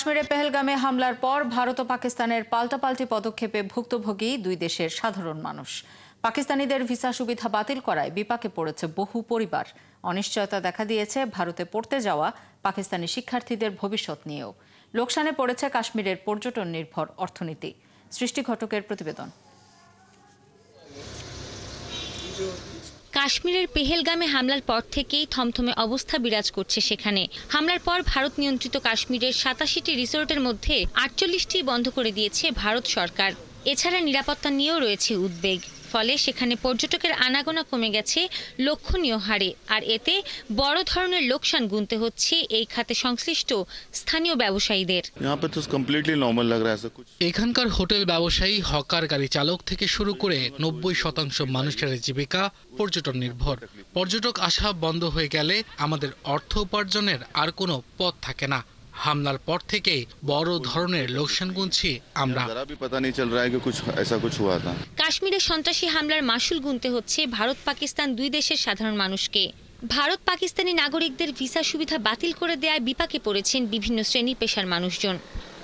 কাশ্মীরে পেহেলগামে হামলার পর ভারত ও পাকিস্তানের পাল্টাপাল্টি পদক্ষেপে ভুক্তভোগী দুই দেশের সাধারণ মানুষ। পাকিস্তানিদের ভিসা সুবিধা বাতিল করায় বিপাকে পড়েছে বহু পরিবার। অনিশ্চয়তা দেখা দিয়েছে ভারতে পড়তে যাওয়া পাকিস্তানি শিক্ষার্থীদের ভবিষ্যৎ নিয়েও। লোকসানে পড়েছে কাশ্মীরের পর্যটন নির্ভর অর্থনীতি। সৃষ্টি ঘটকের প্রতিবেদন। কাশ্মীরের পেহেলগামে হামলার পর থেকেই থমথমে অবস্থা বিরাজ করছে সেখানে। হামলার পর ভারত নিয়ন্ত্রিত কাশ্মীরের ৮৭টি রিসোর্টের মধ্যে ৪৮টি বন্ধ করে দিয়েছে ভারত সরকার। এছাড়া নিরাপত্তা নিয়েও রয়েছে উদ্বেগ। ফলে সেখানে পর্যটকের আনাগোনা কমে গেছে লক্ষণীয় হারে, আর এতে বড় ধরনের লোকসান গুনতে হচ্ছে এই খাতে সংশ্লিষ্ট স্থানীয় ব্যবসায়ীদের। এখানকার হোটেল ব্যবসায়ী, হকার, গাড়ি চালক থেকে শুরু করে ৯০% মানুষের জীবিকা পর্যটন নির্ভর। পর্যটক আসা বন্ধ হয়ে গেলে আমাদের অর্থ উপার্জনের আর কোনো পথ থাকে না। হামলার পর থেকে বড় ধরনের লোকসান গুনছি আমরা। কাশ্মীরে সন্ত্রাসী হামলার মাসুল গুনতে হচ্ছে ভারত পাকিস্তান দুই দেশের সাধারণ মানুষকে। ভারত পাকিস্তানি নাগরিকদের ভিসা সুবিধা বাতিল করে দেয়ায় বিপাকে পড়েছেন বিভিন্ন শ্রেণী পেশার মানুষজন।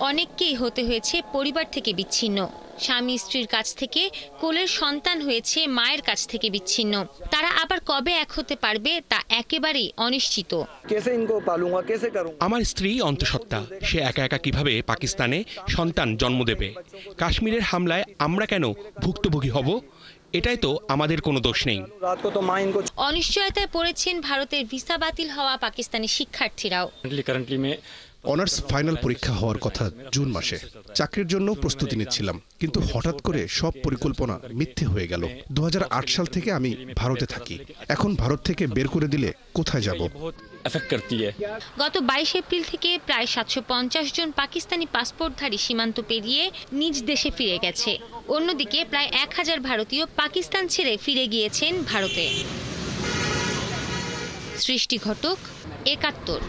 অনেককেই হতে হয়েছে পরিবার থেকে বিচ্ছিন্ন। স্বামী স্ত্রীর কাছ থেকে, কোলের সন্তান হয়েছে মায়ের কাছ থেকে বিচ্ছিন্ন। তারা আবার কবে এক হতে পারবে তা একেবারেই অনিশ্চিত। আমার স্ত্রী অন্তঃসত্ত্বা, সে একা একা কিভাবে পাকিস্তানে সন্তান জন্ম দেবে? কাশ্মীরের হামলায় আমরা কেন ভুক্তভোগী হব? এটাই তো আমাদের কোনো দোষ নেই। অনিশ্চয়তায় পড়েছেন ভারতের ভিসা বাতিল হওয়া পাকিস্তানি শিক্ষার্থীরাও। অনার্স ফাইনাল পরীক্ষা হওয়ার কথা জুন মাসে। চাকরির জন্য প্রস্তুতি নিচ্ছিলাম, কিন্তু হঠাৎ করে সব পরিকল্পনা মিথ্যে হয়ে গেল। ২০০৮ সাল থেকে আমি ভারতে থাকি। এখন ভারত থেকে বের করে দিলে কোথায় যাব? গত ২২ এপ্রিল থেকে প্রায় ৭৫০ জন পাকিস্তানি পাসপোর্টধারী সীমান্ত পেরিয়ে নিজ দেশে ফিরে গেছে। অন্যদিকে প্রায় ১,০০০ ভারতীয় পাকিস্তান ছেড়ে ফিরে গিয়েছেন ভারতে। সৃষ্টি ঘটক, ৭১।